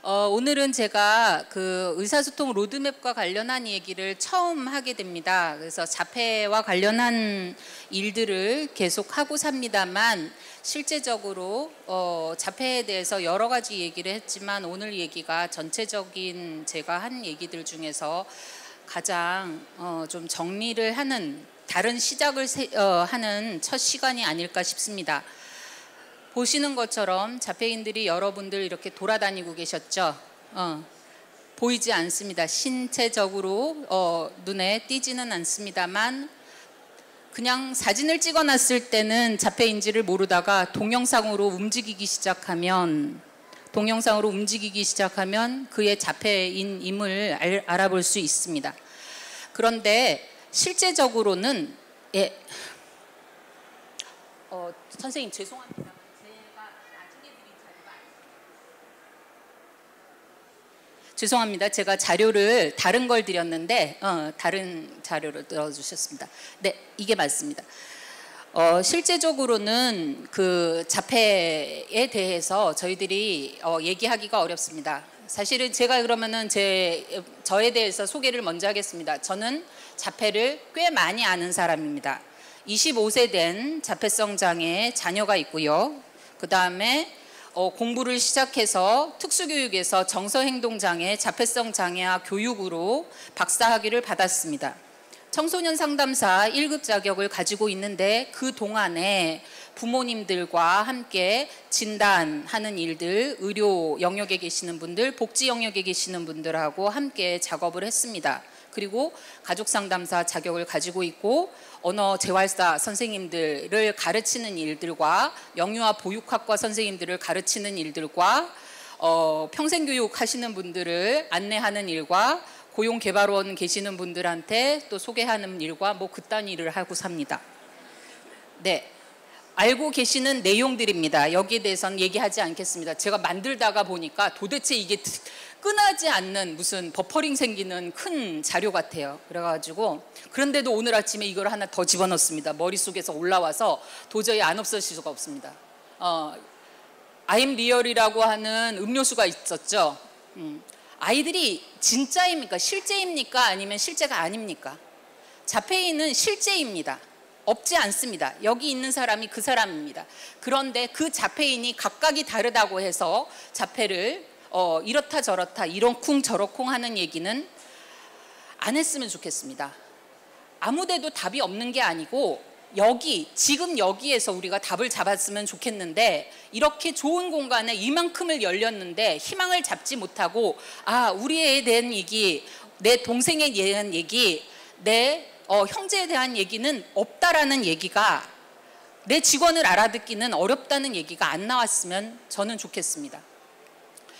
오늘은 제가 그 의사소통 로드맵과 관련한 얘기를 처음 하게 됩니다. 그래서 자폐와 관련한 일들을 계속 하고 삽니다만 실제적으로 자폐에 대해서 여러 가지 얘기를 했지만 오늘 얘기가 전체적인 제가 한 얘기들 중에서 가장 좀 정리를 하는 다른 시작을 하는 첫 시간이 아닐까 싶습니다. 보시는 것처럼 자폐인들이 여러분들 이렇게 돌아다니고 계셨죠? 보이지 않습니다. 신체적으로 눈에 띄지는 않습니다만 그냥 사진을 찍어놨을 때는 자폐인지를 모르다가 동영상으로 움직이기 시작하면 그의 자폐인임을 알아볼 수 있습니다. 그런데 실제적으로는 선생님 죄송합니다. 죄송합니다. 제가 자료를 다른 걸 드렸는데 다른 자료를 들어주셨습니다. 네, 이게 맞습니다. 실제적으로는 그 자폐에 대해서 저희들이 얘기하기가 어렵습니다. 사실은 제가 그러면은 저에 대해서 소개를 먼저 하겠습니다. 저는 자폐를 꽤 많이 아는 사람입니다. 25세 된 자폐성 장애 자녀가 있고요. 그 다음에 공부를 시작해서 특수교육에서 정서행동장애, 자폐성 장애아 교육으로 박사학위를 받았습니다. 청소년 상담사 1급 자격을 가지고 있는데 그 동안에 부모님들과 함께 진단하는 일들, 의료 영역에 계시는 분들, 복지 영역에 계시는 분들하고 함께 작업을 했습니다. 그리고 가족상담사 자격을 가지고 있고 언어 재활사 선생님들을 가르치는 일들과 영유아 보육학과 선생님들을 가르치는 일들과 평생교육 하시는 분들을 안내하는 일과 고용개발원 계시는 분들한테 또 소개하는 일과 뭐 그딴 일을 하고 삽니다. 네, 알고 계시는 내용들입니다. 여기에 대해서는 얘기하지 않겠습니다. 제가 만들다가 보니까 도대체 이게 끊하지 않는 무슨 버퍼링 생기는 큰 자료 같아요. 그래가지고 그런데도 오늘 아침에 이걸 하나 더 집어넣습니다. 머릿속에서 올라와서 도저히 안 없어질 수가 없습니다. I'm Real이라고 하는 음료수가 있었죠. 아이들이 진짜입니까? 실제입니까? 아니면 실제가 아닙니까? 자폐인은 실제입니다. 없지 않습니다. 여기 있는 사람이 그 사람입니다. 그런데 그 자폐인이 각각이 다르다고 해서 자폐를 이렇다 저렇다 이런쿵 저렇쿵 하는 얘기는 안 했으면 좋겠습니다. 아무데도 답이 없는 게 아니고 지금 여기에서 우리가 답을 잡았으면 좋겠는데 이렇게 좋은 공간에 이만큼을 열렸는데 희망을 잡지 못하고 우리에 대한 얘기, 내 동생에 대한 얘기, 내 형제에 대한 얘기는 없다라는 얘기가 내 직원을 알아듣기는 어렵다는 얘기가 안 나왔으면 저는 좋겠습니다.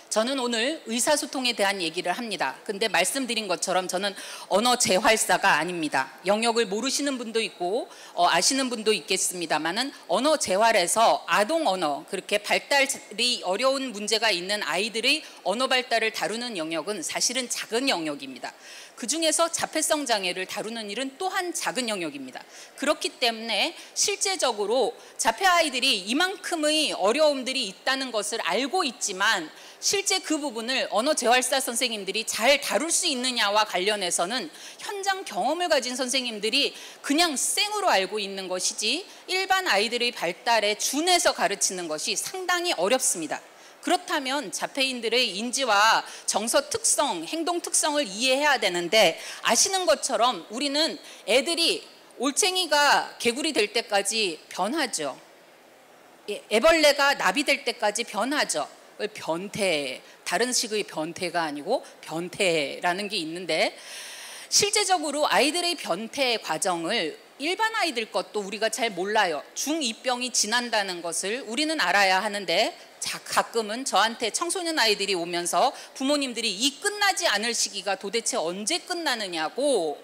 저는 오늘 의사소통에 대한 얘기를 합니다. 근데 말씀드린 것처럼 저는 언어 재활사가 아닙니다. 영역을 모르시는 분도 있고 아시는 분도 있겠습니다만은 언어 재활에서 아동 언어, 그렇게 발달이 어려운 문제가 있는 아이들의 언어 발달을 다루는 영역은 사실은 작은 영역입니다. 그중에서 자폐성 장애를 다루는 일은 또한 작은 영역입니다. 그렇기 때문에 실제적으로 자폐 아이들이 이만큼의 어려움들이 있다는 것을 알고 있지만 실제 그 부분을 언어 재활사 선생님들이 잘 다룰 수 있느냐와 관련해서는 현장 경험을 가진 선생님들이 그냥 생으로 알고 있는 것이지 일반 아이들의 발달에 준해서 가르치는 것이 상당히 어렵습니다. 그렇다면 자폐인들의 인지와 정서 특성, 행동 특성을 이해해야 되는데 아시는 것처럼 우리는 애들이 올챙이가 개구리 될 때까지 변하죠. 애벌레가 나비 될 때까지 변하죠. 변태, 다른 식의 변태가 아니고 변태라는 게 있는데 실제적으로 아이들의 변태 과정을 일반 아이들 것도 우리가 잘 몰라요. 중2병이 지난다는 것을 우리는 알아야 하는데 가끔은 저한테 청소년 아이들이 오면서 부모님들이 이 끝나지 않을 시기가 도대체 언제 끝나느냐고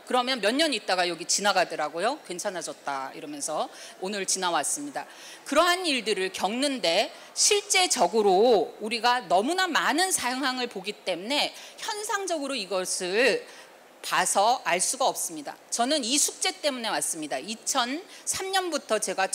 그러면 몇 년 있다가 여기 지나가더라고요. 괜찮아졌다 이러면서 오늘 지나왔습니다. 그러한 일들을 겪는데 실제적으로 우리가 너무나 많은 상황을 보기 때문에 현상적으로 이것을 봐서 알 수가 없습니다. 저는 이 숙제 때문에 왔습니다. 2003년부터 제가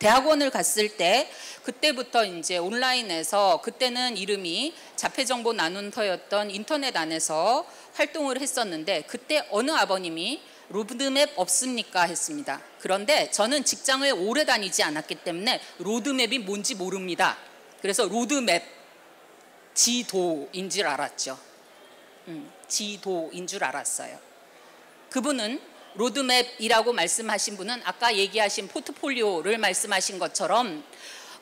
대학원을 갔을 때 그때부터 이제 온라인에서 그때는 이름이 자폐정보 나눈 터였던 인터넷 안에서 활동을 했었는데 그때 어느 아버님이 로드맵 없습니까? 했습니다. 그런데 저는 직장을 오래 다니지 않았기 때문에 로드맵이 뭔지 모릅니다. 그래서 로드맵, 지도인 줄 알았죠. 지도인 줄 알았어요. 그분은 로드맵이라고 말씀하신 분은 아까 얘기하신 포트폴리오를 말씀하신 것처럼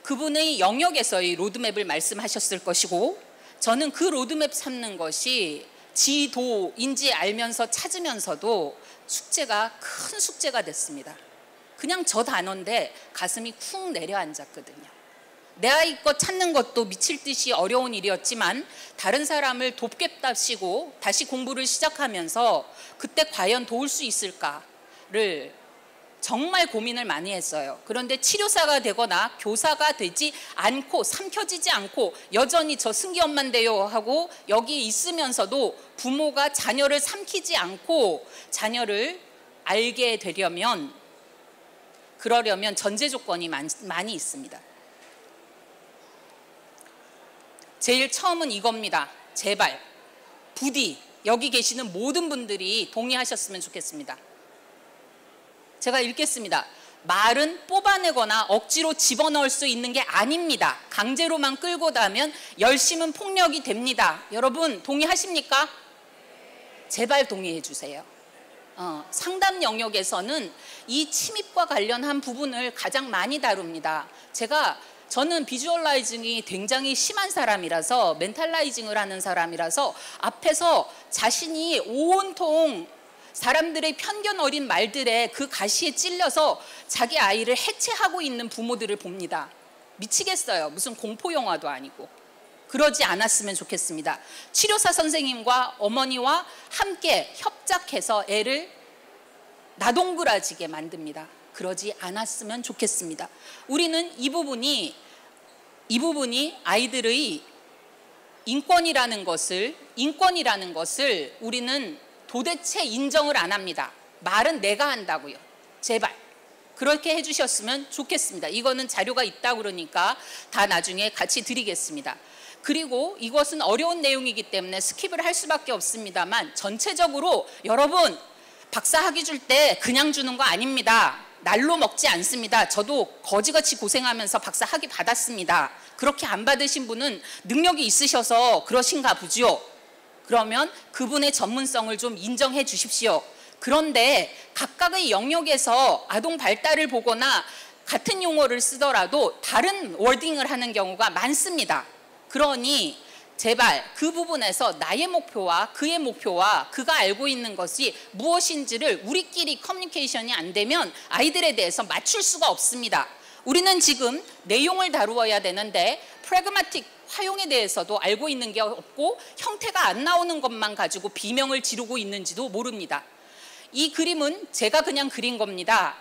그분의 영역에서의 로드맵을 말씀하셨을 것이고 저는 그 로드맵 삼는 것이 지도인지 알면서 찾으면서도 숙제가 큰 숙제가 됐습니다. 그냥 저 단어인데 가슴이 쿵 내려앉았거든요. 내 아이 것 찾는 것도 미칠 듯이 어려운 일이었지만 다른 사람을 돕겠답시고 다시 공부를 시작하면서 그때 과연 도울 수 있을까를 정말 고민을 많이 했어요. 그런데 치료사가 되거나 교사가 되지 않고 삼켜지지 않고 여전히 저 승기 엄마인데요 하고 여기 있으면서도 부모가 자녀를 삼키지 않고 자녀를 알게 되려면 그러려면 전제 조건이 많이 있습니다. 제일 처음은 이겁니다. 제발 부디 여기 계시는 모든 분들이 동의하셨으면 좋겠습니다. 제가 읽겠습니다. 말은 뽑아내거나 억지로 집어넣을 수 있는 게 아닙니다. 강제로만 끌고 나면 열심은 폭력이 됩니다. 여러분 동의하십니까? 제발 동의해 주세요. 상담 영역에서는 이 침입과 관련한 부분을 가장 많이 다룹니다. 저는 비주얼라이징이 굉장히 심한 사람이라서 멘탈라이징을 하는 사람이라서 앞에서 자신이 온통 사람들의 편견 어린 말들에 그 가시에 찔려서 자기 아이를 해체하고 있는 부모들을 봅니다. 미치겠어요. 무슨 공포 영화도 아니고. 그러지 않았으면 좋겠습니다. 치료사 선생님과 어머니와 함께 협작해서 애를 나동그라지게 만듭니다. 그러지 않았으면 좋겠습니다. 우리는 이 부분이 아이들의 인권이라는 것을 우리는 도대체 인정을 안 합니다. 말은 내가 한다고요. 제발 그렇게 해주셨으면 좋겠습니다. 이거는 자료가 있다고 그러니까 다 나중에 같이 드리겠습니다. 그리고 이것은 어려운 내용이기 때문에 스킵을 할 수밖에 없습니다만 전체적으로 여러분 박사학위 줄 때 그냥 주는 거 아닙니다. 날로 먹지 않습니다. 저도 거지같이 고생하면서 박사학위 받았습니다. 그렇게 안 받으신 분은 능력이 있으셔서 그러신가 보죠. 그러면 그분의 전문성을 좀 인정해 주십시오. 그런데 각각의 영역에서 아동 발달을 보거나 같은 용어를 쓰더라도 다른 워딩을 하는 경우가 많습니다. 그러니 제발 그 부분에서 나의 목표와 그의 목표와 그가 알고 있는 것이 무엇인지를 우리끼리 커뮤니케이션이 안 되면 아이들에 대해서 맞출 수가 없습니다. 우리는 지금 내용을 다루어야 되는데 프래그마틱 활용에 대해서도 알고 있는 게 없고 형태가 안 나오는 것만 가지고 비명을 지르고 있는지도 모릅니다. 이 그림은 제가 그냥 그린 겁니다.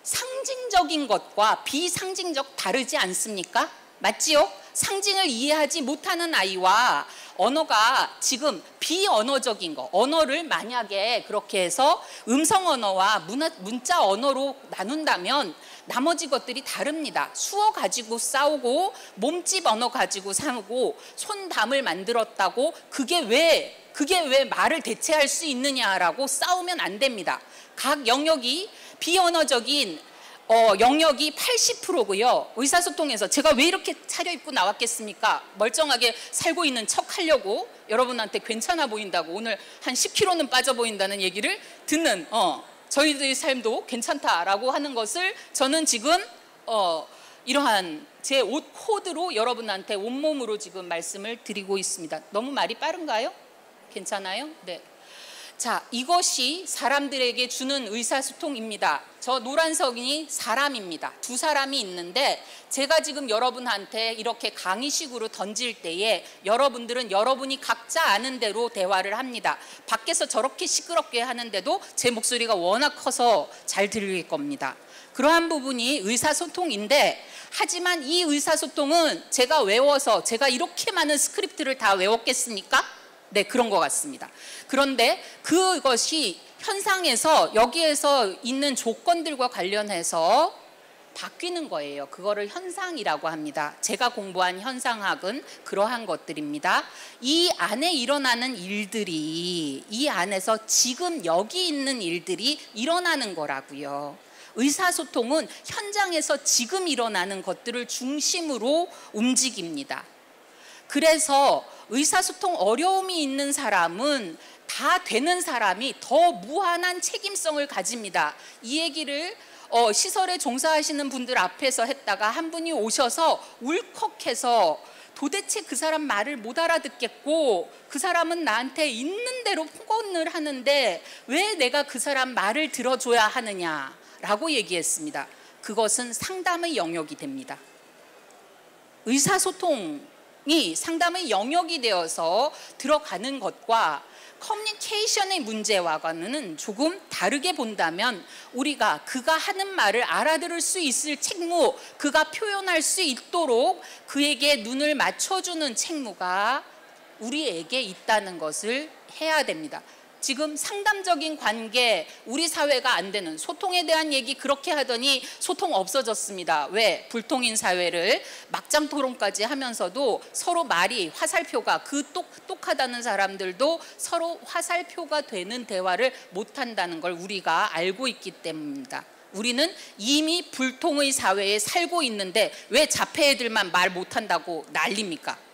상징적인 것과 비상징적 다르지 않습니까? 맞지요? 상징을 이해하지 못하는 아이와 언어가 지금 비언어적인 거, 언어를 만약에 그렇게 해서 음성 언어와 문자 언어로 나눈다면 나머지 것들이 다릅니다. 수어 가지고 싸우고 몸집 언어 가지고 싸우고 손담을 만들었다고 그게 왜 말을 대체할 수 있느냐라고 싸우면 안 됩니다. 각 영역이 비언어적인 영역이 80%고요. 의사소통에서 제가 왜 이렇게 차려입고 나왔겠습니까? 멀쩡하게 살고 있는 척 하려고 여러분한테 괜찮아 보인다고 오늘 한 10kg는 빠져 보인다는 얘기를 듣는 저희들의 삶도 괜찮다라고 하는 것을 저는 지금 이러한 제 옷 코드로 여러분한테 온몸으로 지금 말씀을 드리고 있습니다. 너무 말이 빠른가요? 괜찮아요? 네. 자, 이것이 사람들에게 주는 의사소통입니다. 저 노란색이 사람입니다. 두 사람이 있는데 제가 지금 여러분한테 이렇게 강의식으로 던질 때에 여러분들은 여러분이 각자 아는 대로 대화를 합니다. 밖에서 저렇게 시끄럽게 하는데도 제 목소리가 워낙 커서 잘 들릴 겁니다. 그러한 부분이 의사소통인데 하지만 이 의사소통은 제가 외워서 제가 이렇게 많은 스크립트를 다 외웠겠습니까? 네, 그런 것 같습니다. 그런데 그것이 현상에서 여기에서 있는 조건들과 관련해서 바뀌는 거예요. 그거를 현상이라고 합니다. 제가 공부한 현상학은 그러한 것들입니다. 이 안에 일어나는 일들이, 이 안에서 지금 여기 있는 일들이 일어나는 거라고요. 의사소통은 현장에서 지금 일어나는 것들을 중심으로 움직입니다. 그래서 의사소통 어려움이 있는 사람은 다 되는 사람이 더 무한한 책임성을 가집니다. 이 얘기를 시설에 종사하시는 분들 앞에서 했다가 한 분이 오셔서 울컥해서 도대체 그 사람 말을 못 알아듣겠고 그 사람은 나한테 있는 대로 폭언을 하는데 왜 내가 그 사람 말을 들어줘야 하느냐라고 얘기했습니다. 그것은 상담의 영역이 됩니다. 의사소통이 상담의 영역이 되어서 들어가는 것과 커뮤니케이션의 문제와는 조금 다르게 본다면 우리가 그가 하는 말을 알아들을 수 있을 책무, 그가 표현할 수 있도록 그에게 눈을 맞춰주는 책무가 우리에게 있다는 것을 해야 됩니다. 지금 상담적인 관계, 우리 사회가 안 되는, 소통에 대한 얘기 그렇게 하더니 소통 없어졌습니다. 왜? 불통인 사회를 막장 토론까지 하면서도 서로 말이 화살표가, 그 똑똑하다는 사람들도 서로 화살표가 되는 대화를 못한다는 걸 우리가 알고 있기 때문입니다. 우리는 이미 불통의 사회에 살고 있는데 왜 자폐 애들만 말 못한다고 난립니까?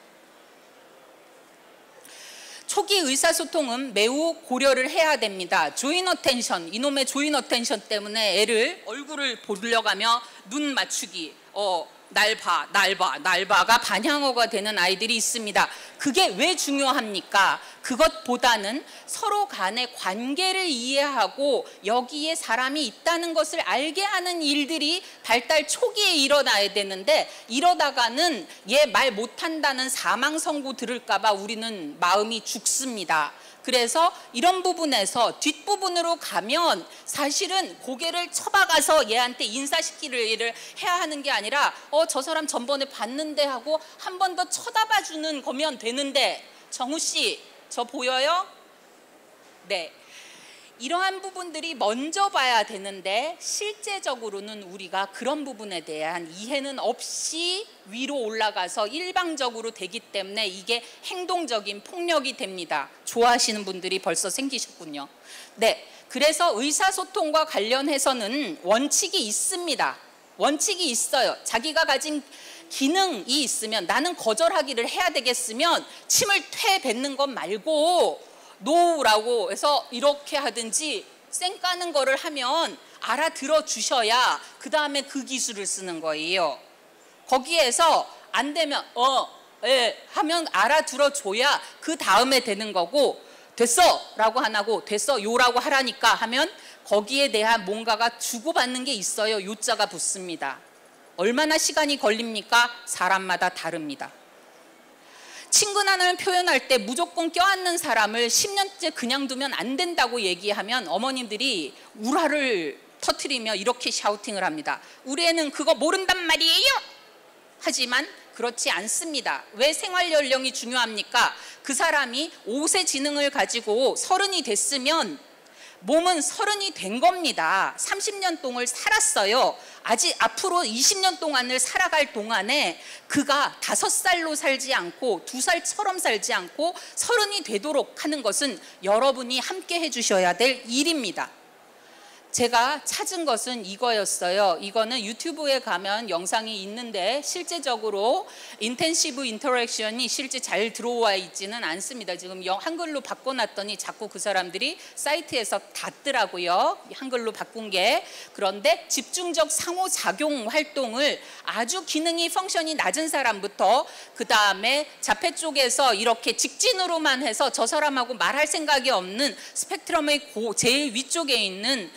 초기 의사소통은 매우 고려를 해야 됩니다. 조인 어텐션, 이놈의 조인 어텐션 때문에 애를 얼굴을 보려가며 눈 맞추기, 날 봐가 반향어가 되는 아이들이 있습니다. 그게 왜 중요합니까? 그것보다는 서로 간의 관계를 이해하고 여기에 사람이 있다는 것을 알게 하는 일들이 발달 초기에 일어나야 되는데 이러다가는 얘 말 못한다는 사망 선고 들을까 봐 우리는 마음이 죽습니다. 그래서 이런 부분에서 뒷부분으로 가면 사실은 고개를 쳐박아서 얘한테 인사시키기를 해야 하는 게 아니라 저 사람 전번에 봤는데 하고 한 번 더 쳐다봐 주는 거면 되는데, 정우 씨, 저 보여요? 네. 이러한 부분들이 먼저 봐야 되는데 실제적으로는 우리가 그런 부분에 대한 이해는 없이 위로 올라가서 일방적으로 되기 때문에 이게 행동적인 폭력이 됩니다. 좋아하시는 분들이 벌써 생기셨군요. 네, 그래서 의사소통과 관련해서는 원칙이 있습니다. 원칙이 있어요. 자기가 가진 기능이 있으면 나는 거절하기를 해야 되겠으면 침을 퇴 뱉는 것 말고 노라고 해서 이렇게 하든지 쌩 까는 거를 하면 알아들어 주셔야 그 다음에 그 기술을 쓰는 거예요. 거기에서 안 되면 하면 알아들어 줘야 그 다음에 되는 거고, 됐어 라고 안 하고 됐어 요라고 하라니까 하면 거기에 대한 뭔가가 주고받는 게 있어요. 요자가 붙습니다. 얼마나 시간이 걸립니까? 사람마다 다릅니다. 친근함을 표현할 때 무조건 껴안는 사람을 10년째 그냥 두면 안 된다고 얘기하면 어머님들이 울화를 터뜨리며 이렇게 샤우팅을 합니다. 우리 애는 그거 모른단 말이에요. 하지만 그렇지 않습니다. 왜 생활 연령이 중요합니까? 그 사람이 5세 지능을 가지고 30이 됐으면 몸은 30이 된 겁니다. 30년 동안 살았어요. 아직 앞으로 20년 동안을 살아갈 동안에 그가 5살로 살지 않고 2살처럼 살지 않고 30이 되도록 하는 것은 여러분이 함께 해주셔야 될 일입니다. 제가 찾은 것은 이거였어요. 이거는 유튜브에 가면 영상이 있는데 실제적으로 인텐시브 인터랙션이 실제 잘 들어와 있지는 않습니다. 지금 한글로 바꿔놨더니 자꾸 그 사람들이 사이트에서 닫더라고요. 한글로 바꾼 게. 그런데 집중적 상호작용 활동을 아주 기능이 펑션이 낮은 사람부터 그 다음에 자폐 쪽에서 이렇게 직진으로만 해서 저 사람하고 말할 생각이 없는 스펙트럼의 제일 위쪽에 있는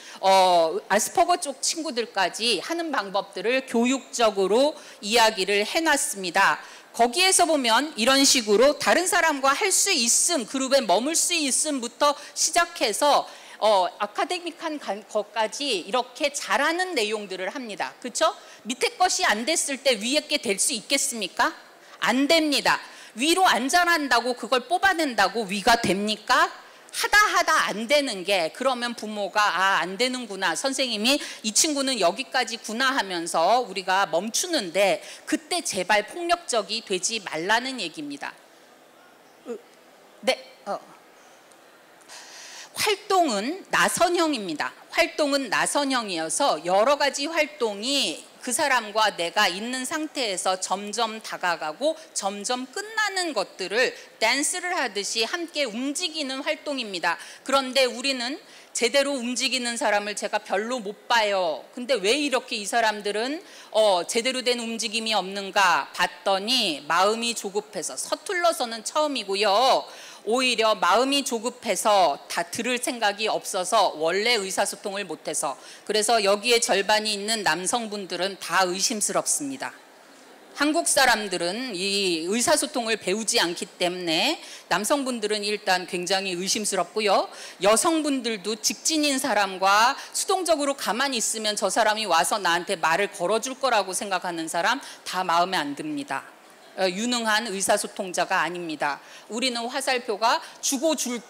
아스퍼거 쪽 친구들까지 하는 방법들을 교육적으로 이야기를 해놨습니다. 거기에서 보면 이런 식으로 다른 사람과 할 수 있음, 그룹에 머물 수 있음부터 시작해서 아카데믹한 것까지 이렇게 잘하는 내용들을 합니다. 그렇죠? 밑에 것이 안 됐을 때 위에 게 될 수 있겠습니까? 안 됩니다. 위로 안 자란다고 그걸 뽑아낸다고 위가 됩니까? 하다 안 되는 게, 그러면 부모가 안 되는구나, 선생님이 이 친구는 여기까지구나 하면서 우리가 멈추는데, 그때 제발 폭력적이 되지 말라는 얘기입니다. 네. 활동은 나선형입니다. 활동은 나선형이어서 여러 가지 활동이 그 사람과 내가 있는 상태에서 점점 다가가고 점점 끝나는 것들을 댄스를 하듯이 함께 움직이는 활동입니다. 그런데 우리는 제대로 움직이는 사람을 제가 별로 못 봐요. 근데 왜 이렇게 이 사람들은 제대로 된 움직임이 없는가 봤더니 마음이 조급해서, 서툴러서는 처음이고요. 오히려 마음이 조급해서 다 들을 생각이 없어서, 원래 의사소통을 못해서. 그래서 여기에 절반이 있는 남성분들은 다 의심스럽습니다. 한국 사람들은 이 의사소통을 배우지 않기 때문에 남성분들은 일단 굉장히 의심스럽고요. 여성분들도 직진인 사람과 수동적으로 가만히 있으면 저 사람이 와서 나한테 말을 걸어줄 거라고 생각하는 사람 다 마음에 안 듭니다. 유능한 의사소통자가 아닙니다. 우리는 화살표가 주고 줄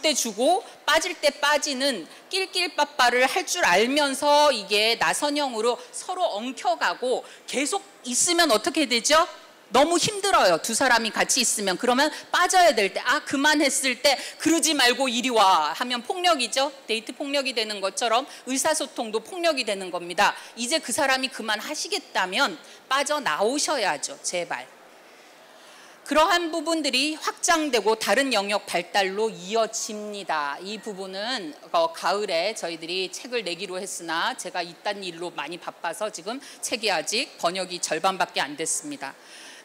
때 주고 빠질 때 빠지는 낄낄빠빠를 할 줄 알면서 이게 나선형으로 서로 엉켜가고, 계속 있으면 어떻게 되죠? 너무 힘들어요. 두 사람이 같이 있으면. 그러면 빠져야 될 때, 그만했을 때 그러지 말고 이리 와 하면 폭력이죠. 데이트 폭력이 되는 것처럼 의사소통도 폭력이 되는 겁니다. 이제 그 사람이 그만하시겠다면 빠져나오셔야죠. 제발. 그러한 부분들이 확장되고 다른 영역 발달로 이어집니다. 이 부분은 가을에 저희들이 책을 내기로 했으나 제가 이딴 일로 많이 바빠서 지금 책이 아직 번역이 절반밖에 안 됐습니다.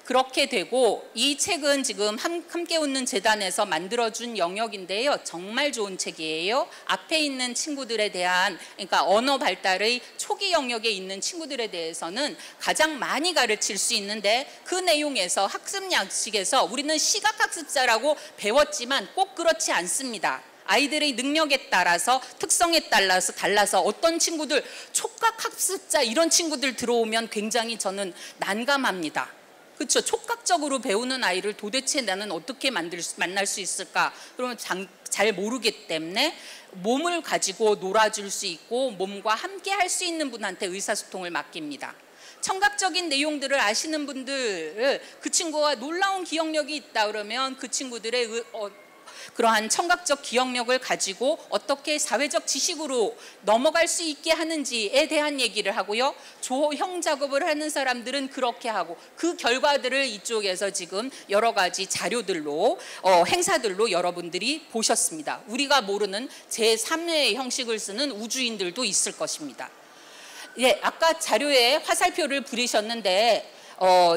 그렇게 되고, 이 책은 지금 함께 웃는 재단에서 만들어준 영역인데요. 정말 좋은 책이에요. 앞에 있는 친구들에 대한, 그러니까 언어 발달의 초기 영역에 있는 친구들에 대해서는 가장 많이 가르칠 수 있는데, 그 내용에서 학습 양식에서 우리는 시각학습자라고 배웠지만 꼭 그렇지 않습니다. 아이들의 능력에 따라서, 특성에 달라서 어떤 친구들, 촉각학습자 이런 친구들 들어오면 굉장히 저는 난감합니다. 그렇죠. 촉각적으로 배우는 아이를 도대체 나는 어떻게 만날 수 있을까? 그러면 잘 모르기 때문에 몸을 가지고 놀아줄 수 있고 몸과 함께 할 수 있는 분한테 의사소통을 맡깁니다. 청각적인 내용들을 아시는 분들, 그 친구가 놀라운 기억력이 있다 그러면 그 친구들의 그러한 청각적 기억력을 가지고 어떻게 사회적 지식으로 넘어갈 수 있게 하는지에 대한 얘기를 하고요. 조형 작업을 하는 사람들은 그렇게 하고, 그 결과들을 이쪽에서 지금 여러 가지 자료들로, 행사들로 여러분들이 보셨습니다. 우리가 모르는 제3의 형식을 쓰는 우주인들도 있을 것입니다. 예, 아까 자료에 화살표를 부리셨는데,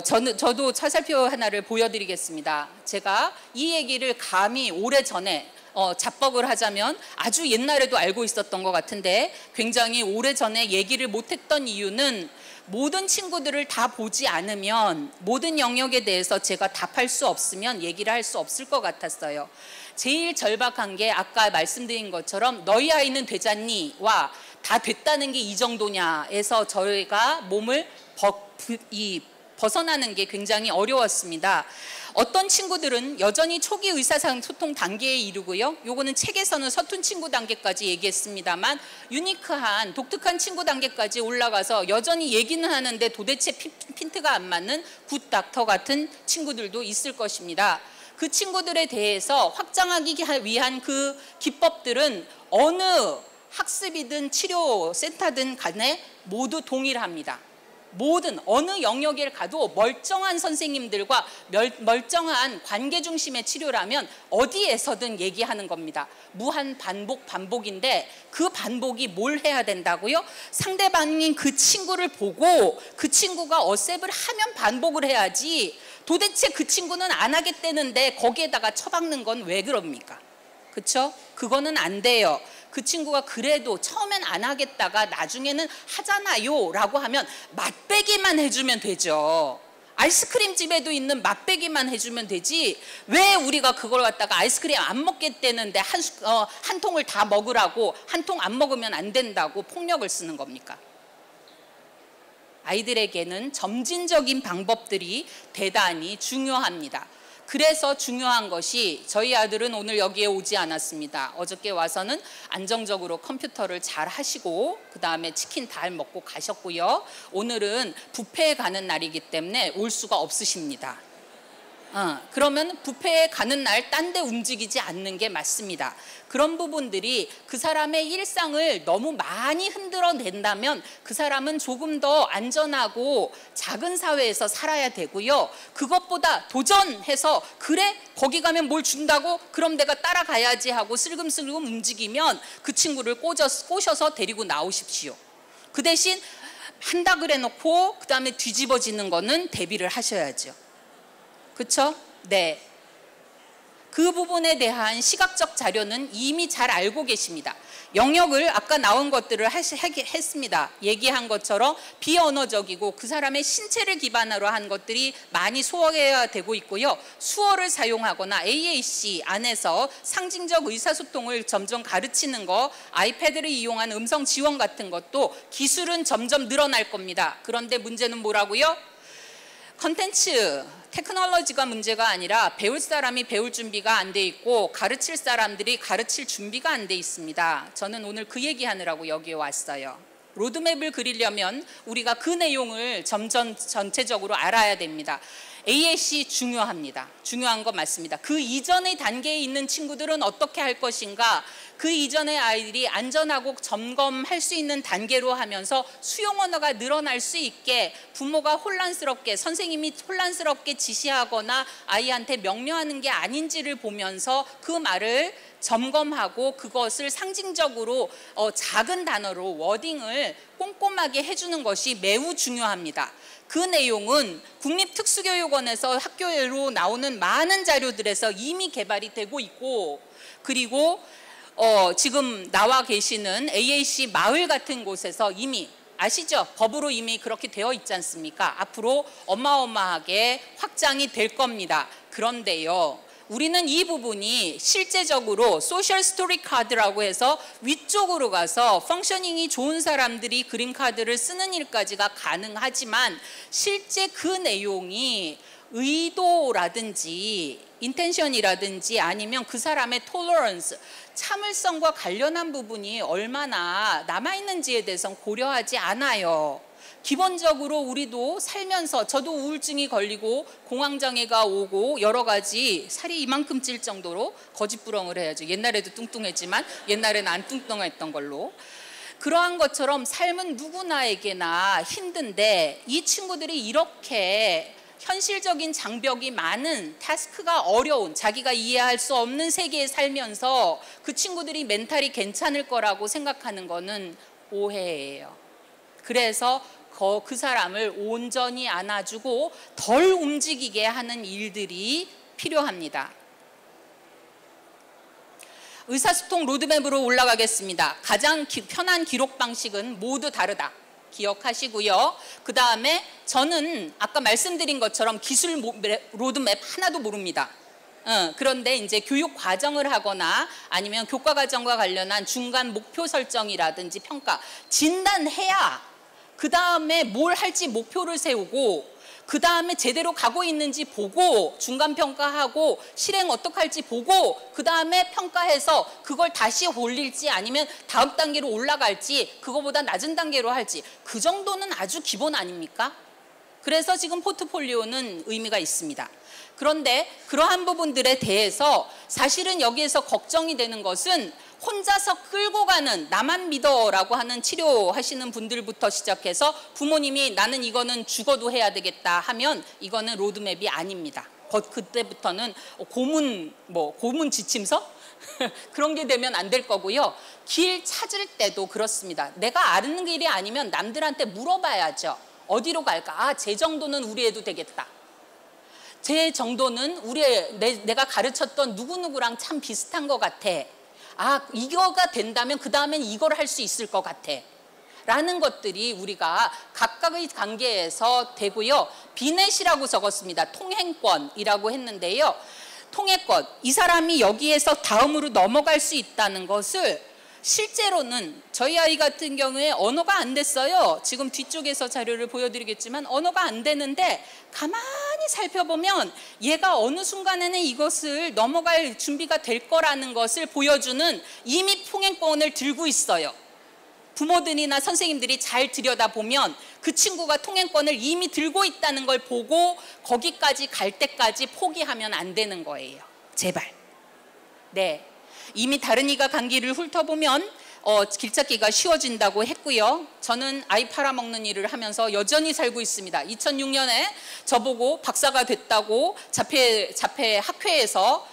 저도 화살표 하나를 보여드리겠습니다. 제가 이 얘기를 감히 오래전에 자뻑을 하자면 아주 옛날에도 알고 있었던 것 같은데, 굉장히 오래전에 얘기를 못했던 이유는, 모든 친구들을 다 보지 않으면 모든 영역에 대해서 제가 답할 수 없으면 얘기를 할 수 없을 것 같았어요. 제일 절박한 게 아까 말씀드린 것처럼 너희 아이는 되잖니?와 다 됐다는 게 이 정도냐에서 저희가 몸을 벗어나는 게 굉장히 어려웠습니다. 어떤 친구들은 여전히 초기 의사소통 단계에 이르고요. 요거는 책에서는 서툰 친구 단계까지 얘기했습니다만, 유니크한 독특한 친구 단계까지 올라가서 여전히 얘기는 하는데 도대체 핀트가 안 맞는 굿닥터 같은 친구들도 있을 것입니다. 그 친구들에 대해서 확장하기 위한 그 기법들은 어느 학습이든 치료센터든 간에 모두 동일합니다. 모든 어느 영역에 가도 멀쩡한 선생님들과 멀쩡한 관계 중심의 치료라면 어디에서든 얘기하는 겁니다. 무한 반복인데, 그 반복이 뭘 해야 된다고요? 상대방인 그 친구를 보고 그 친구가 어셉을 하면 반복을 해야지, 도대체 그 친구는 안 하겠다는데 거기에다가 처박는 건 왜 그럽니까? 그렇죠? 그거는 안 돼요. 그 친구가 그래도 처음엔 안 하겠다가 나중에는 하잖아요 라고 하면 맛배기만 해주면 되죠. 아이스크림 집에도 있는 맛배기만 해주면 되지, 왜 우리가 그걸 갖다가 아이스크림 안 먹겠다는데 한 통을 다 먹으라고, 한 통 안 먹으면 안 된다고 폭력을 쓰는 겁니까? 아이들에게는 점진적인 방법들이 대단히 중요합니다. 그래서 중요한 것이 저희 아들은 오늘 여기에 오지 않았습니다. 어저께 와서는 안정적으로 컴퓨터를 잘 하시고 그다음에 치킨 잘 먹고 가셨고요. 오늘은 뷔페에 가는 날이기 때문에 올 수가 없으십니다. 그러면 뷔페에 가는 날 딴 데 움직이지 않는 게 맞습니다. 그런 부분들이 그 사람의 일상을 너무 많이 흔들어 낸다면 그 사람은 조금 더 안전하고 작은 사회에서 살아야 되고요. 그것보다 도전해서 그래? 거기 가면 뭘 준다고? 그럼 내가 따라가야지 하고 슬금슬금 움직이면 그 친구를 꼬셔서 데리고 나오십시오. 그 대신 한다 그래 놓고 그 다음에 뒤집어지는 거는 대비를 하셔야죠. 그렇죠? 네. 그 부분에 대한 시각적 자료는 이미 잘 알고 계십니다. 영역을 아까 나온 것들을 했습니다. 얘기한 것처럼 비언어적이고 그 사람의 신체를 기반으로 한 것들이 많이 소화가 되고 있고요. 수어를 사용하거나 AAC 안에서 상징적 의사소통을 점점 가르치는 거, 아이패드를 이용한 음성 지원 같은 것도 기술은 점점 늘어날 겁니다. 그런데 문제는 뭐라고요? 컨텐츠, 테크놀로지가 문제가 아니라 배울 사람이 배울 준비가 안 돼 있고 가르칠 사람들이 가르칠 준비가 안 돼 있습니다. 저는 오늘 그 얘기하느라고 여기에 왔어요. 로드맵을 그리려면 우리가 그 내용을 전체적으로 알아야 됩니다. AAC 중요합니다. 중요한 거 맞습니다. 그 이전의 단계에 있는 친구들은 어떻게 할 것인가, 그 이전의 아이들이 안전하고 점검할 수 있는 단계로 하면서 수용 언어가 늘어날 수 있게 부모가 혼란스럽게, 선생님이 혼란스럽게 지시하거나 아이한테 명령하는 게 아닌지를 보면서 그 말을 점검하고 그것을 상징적으로 작은 단어로 워딩을 꼼꼼하게 해주는 것이 매우 중요합니다. 그 내용은 국립특수교육원에서 학교로 나오는 많은 자료들에서 이미 개발이 되고 있고, 그리고 지금 나와 계시는 AAC 마을 같은 곳에서 이미 아시죠? 법으로 이미 그렇게 되어 있지 않습니까? 앞으로 어마어마하게 확장이 될 겁니다. 그런데요, 우리는 이 부분이 실제적으로 소셜 스토리 카드라고 해서 위쪽으로 가서 펑셔닝이 좋은 사람들이 그린카드를 쓰는 일까지가 가능하지만 실제 그 내용이 의도라든지 인텐션이라든지 아니면 그 사람의 톨러런스, 참을성과 관련한 부분이 얼마나 남아있는지에 대해서는 고려하지 않아요. 기본적으로 우리도 살면서 저도 우울증이 걸리고 공황장애가 오고 여러 가지 살이 이만큼 찔 정도로 거짓부렁을 해야죠. 옛날에도 뚱뚱했지만 옛날에는 안 뚱뚱했던 걸로. 그러한 것처럼 삶은 누구나에게나 힘든데 이 친구들이 이렇게 현실적인 장벽이 많은, 타스크가 어려운, 자기가 이해할 수 없는 세계에 살면서 그 친구들이 멘탈이 괜찮을 거라고 생각하는 거는 오해예요. 그래서 그 사람을 온전히 안아주고 덜 움직이게 하는 일들이 필요합니다. 의사소통 로드맵으로 올라가겠습니다. 가장 편한 기록 방식은 모두 다르다. 기억하시고요. 그 다음에 저는 아까 말씀드린 것처럼 기술 로드맵 하나도 모릅니다. 그런데 이제 교육 과정을 하거나 아니면 교과 과정과 관련한 중간 목표 설정이라든지 평가, 진단해야 그 다음에 뭘 할지 목표를 세우고 그 다음에 제대로 가고 있는지 보고 중간 평가하고 실행 어떻게 할지 보고 그 다음에 평가해서 그걸 다시 올릴지 아니면 다음 단계로 올라갈지 그거보다 낮은 단계로 할지, 그 정도는 아주 기본 아닙니까? 그래서 지금 포트폴리오는 의미가 있습니다. 그런데 그러한 부분들에 대해서 사실은 여기에서 걱정이 되는 것은 혼자서 끌고 가는, 나만 믿어라고 하는 치료하시는 분들부터 시작해서 부모님이 나는 이거는 죽어도 해야 되겠다 하면 이거는 로드맵이 아닙니다. 그때부터는 고문 지침서? 그런 게 되면 안 될 거고요. 길 찾을 때도 그렇습니다. 내가 아는 길이 아니면 남들한테 물어봐야죠. 어디로 갈까? 제 정도는 우리 애도 되겠다. 제 정도는 내가 가르쳤던 누구누구랑 참 비슷한 것 같아. 이거가 된다면 그 다음엔 이걸 할 수 있을 것 같아. 라는 것들이 우리가 각각의 관계에서 되고요. 비넷이라고 적었습니다. 통행권이라고 했는데요. 통행권, 이 사람이 여기에서 다음으로 넘어갈 수 있다는 것을 실제로는 저희 아이 같은 경우에 언어가 안 됐어요. 지금 뒤쪽에서 자료를 보여드리겠지만 언어가 안 되는데 가만히 가만히 살펴보면 얘가 어느 순간에는 이것을 넘어갈 준비가 될 거라는 것을 보여주는 이미 통행권을 들고 있어요. 부모들이나 선생님들이 잘 들여다보면 그 친구가 통행권을 이미 들고 있다는 걸 보고 거기까지 갈 때까지 포기하면 안 되는 거예요. 제발. 네, 이미 다른 이가 간 길을 훑어보면 길찾기가 쉬워진다고 했고요. 저는 아이 팔아먹는 일을 하면서 여전히 살고 있습니다. 2006년에 저보고 박사가 됐다고 자폐 학회에서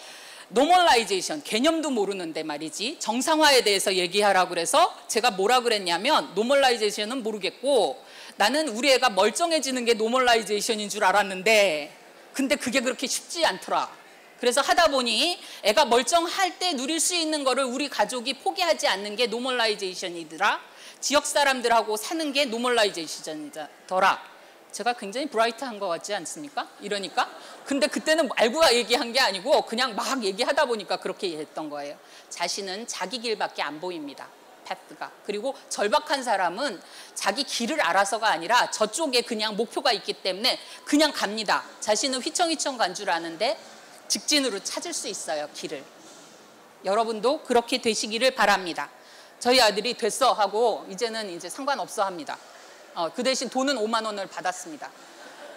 노멀라이제이션, 개념도 모르는데 말이지, 정상화에 대해서 얘기하라고 그래서 제가 뭐라 그랬냐면 노멀라이제이션은 모르겠고 나는 우리 애가 멀쩡해지는 게 노멀라이제이션인 줄 알았는데 근데 그게 그렇게 쉽지 않더라. 그래서 하다 보니 애가 멀쩡할 때 누릴 수 있는 거를 우리 가족이 포기하지 않는 게 노멀라이제이션이더라. 지역 사람들하고 사는 게 노멀라이제이션이더라. 제가 굉장히 브라이트한 것 같지 않습니까? 이러니까. 근데 그때는 알고 얘기한 게 아니고 그냥 막 얘기하다 보니까 그렇게 했던 거예요. 자신은 자기 길밖에 안 보입니다. 패스가. 그리고 절박한 사람은 자기 길을 알아서가 아니라 저쪽에 그냥 목표가 있기 때문에 그냥 갑니다. 자신은 휘청휘청 간 줄 아는데 직진으로 찾을 수 있어요, 길을. 여러분도 그렇게 되시기를 바랍니다. 저희 아들이 됐어 하고 이제는 이제 상관없어 합니다. 그 대신 돈은 5만 원을 받았습니다.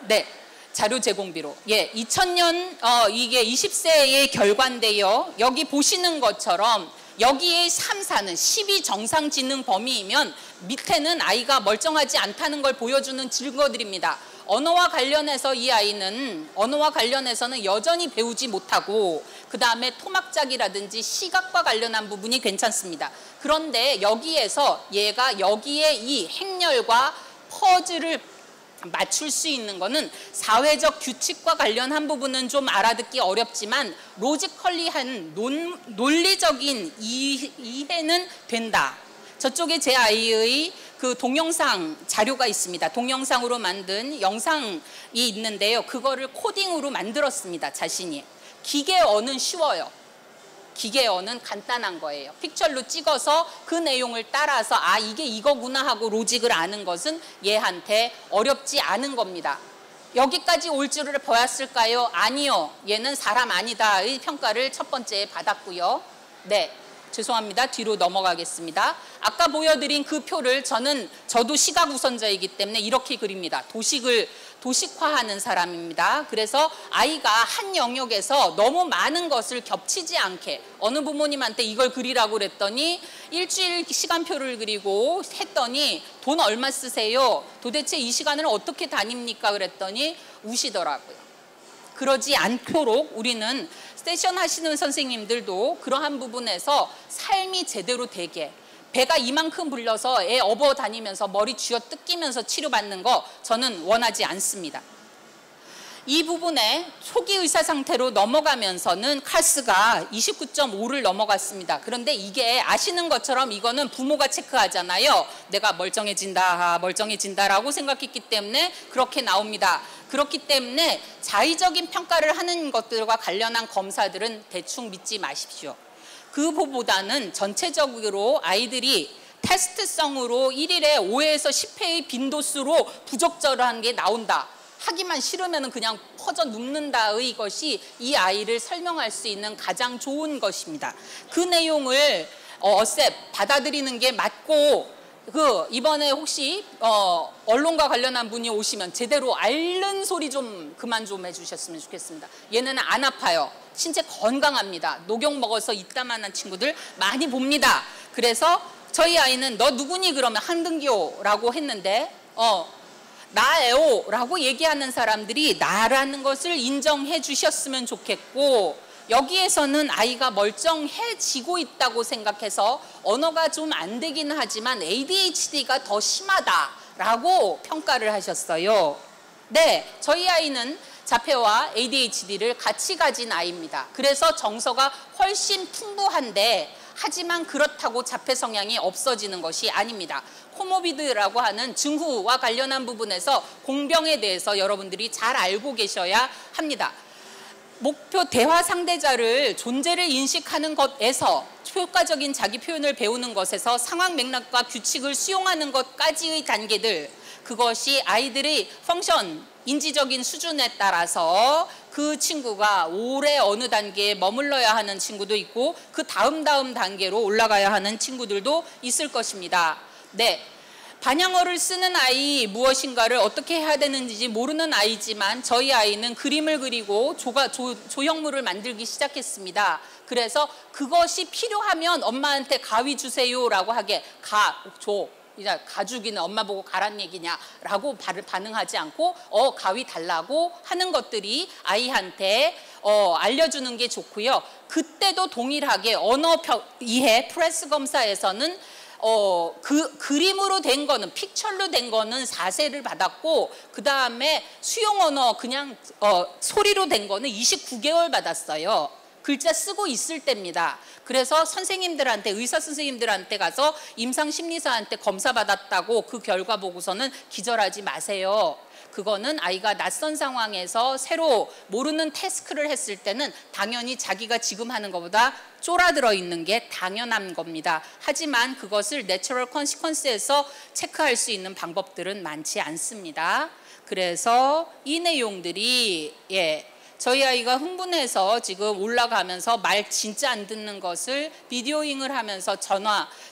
네, 자료 제공비로. 예, 2000년 이게 20세의 결과인데요. 여기 보시는 것처럼 여기에 3, 4는 12 정상 지능 범위이면 밑에는 아이가 멀쩡하지 않다는 걸 보여주는 증거들입니다. 언어와 관련해서 이 아이는 언어와 관련해서는 여전히 배우지 못하고 그 다음에 토막작이라든지 시각과 관련한 부분이 괜찮습니다. 그런데 여기에서 얘가 여기에 이 행렬과 퍼즐을 맞출 수 있는 거는 사회적 규칙과 관련한 부분은 좀 알아듣기 어렵지만 로지컬리한 논리적인 이해는 된다. 저쪽에 제 아이의 그 동영상 자료가 있습니다. 동영상으로 만든 영상이 있는데요. 그거를 코딩으로 만들었습니다. 자신이. 기계어는 쉬워요. 기계어는 간단한 거예요. 픽처로 찍어서 그 내용을 따라서 아 이게 이거구나 하고 로직을 아는 것은 얘한테 어렵지 않은 겁니다. 여기까지 올 줄을 보았을까요? 아니요. 얘는 사람 아니다의 평가를 첫 번째에 받았고요. 네. 죄송합니다. 뒤로 넘어가겠습니다. 아까 보여드린 그 표를 저도 시각 우선자이기 때문에 이렇게 그립니다. 도식화하는 사람입니다. 그래서 아이가 한 영역에서 너무 많은 것을 겹치지 않게 어느 부모님한테 이걸 그리라고 그랬더니 일주일 시간표를 그리고 했더니 돈 얼마 쓰세요? 도대체 이 시간을 어떻게 다닙니까? 그랬더니 우시더라고요. 그러지 않도록 우리는 세션 하시는 선생님들도 그러한 부분에서 삶이 제대로 되게 배가 이만큼 불려서 애 업어 다니면서 머리 쥐어 뜯기면서 치료받는 거 저는 원하지 않습니다. 이 부분에 초기 의사 상태로 넘어가면서는 카스가 29.5를 넘어갔습니다. 그런데 이게 아시는 것처럼 이거는 부모가 체크하잖아요. 내가 멀쩡해진다라고 생각했기 때문에 그렇게 나옵니다. 그렇기 때문에 자의적인 평가를 하는 것들과 관련한 검사들은 대충 믿지 마십시오. 그보다는 전체적으로 아이들이 테스트성으로 1일에 5에서 10회의 빈도수로 부적절한 게 나온다. 하기만 싫으면 그냥 퍼져 눕는다의 것이 이 아이를 설명할 수 있는 가장 좋은 것입니다. 그 내용을 받아들이는 게 맞고 이번에 혹시 언론과 관련한 분이 오시면 제대로 앓는 소리 좀 그만 좀 해주셨으면 좋겠습니다. 얘는 안 아파요. 신체 건강합니다. 녹용 먹어서 이따만한 친구들 많이 봅니다. 그래서 저희 아이는 너 누구니 그러면 한등기호라고 했는데 나예요 라고 얘기하는 사람들이 나라는 것을 인정해 주셨으면 좋겠고 여기에서는 아이가 멀쩡해지고 있다고 생각해서 언어가 좀 안 되긴 하지만 ADHD가 더 심하다라고 평가를 하셨어요. 네, 저희 아이는 자폐와 ADHD를 같이 가진 아이입니다. 그래서 정서가 훨씬 풍부한데 하지만 그렇다고 자폐 성향이 없어지는 것이 아닙니다. 코모비드라고 하는 증후와 관련한 부분에서 공병에 대해서 여러분들이 잘 알고 계셔야 합니다. 목표 대화 상대자를 존재를 인식하는 것에서 효과적인 자기 표현을 배우는 것에서 상황 맥락과 규칙을 수용하는 것까지의 단계들 그것이 아이들의 펑션, 인지적인 수준에 따라서 그 친구가 오래 어느 단계에 머물러야 하는 친구도 있고 그 다음 단계로 올라가야 하는 친구들도 있을 것입니다. 네. 반향어를 쓰는 아이 무엇인가를 어떻게 해야 되는지 모르는 아이지만 저희 아이는 그림을 그리고 조형물을 만들기 시작했습니다. 그래서 그것이 필요하면 엄마한테 가위 주세요라고 하게 가죽이는 엄마 보고 가란 얘기냐라고 반응하지 않고 가위 달라고 하는 것들이 아이한테 알려주는 게 좋고요. 그때도 동일하게 언어 이해 프레스 검사에서는 그림으로 된 거는 픽처로 된 거는 4세를 받았고 그 다음에 수용 언어 그냥 소리로 된 거는 29개월 받았어요. 글자 쓰고 있을 때입니다. 그래서 선생님들한테 의사 선생님들한테 가서 임상심리사한테 검사 받았다고 그 결과 보고서는 기절하지 마세요. 그거는 아이가 낯선 상황에서 새로 모르는 태스크를 했을 때는 당연히 자기가 지금 하는 것보다 쫄아들어 있는 게 당연한 겁니다. 하지만 그것을 내추럴 컨시퀀스에서 체크할 수 있는 방법들은 많지 않습니다. 그래서 이 내용들이 저희 아이가 흥분해서 지금 올라가면서 말 진짜 안 듣는 것을 비디오잉을 하면서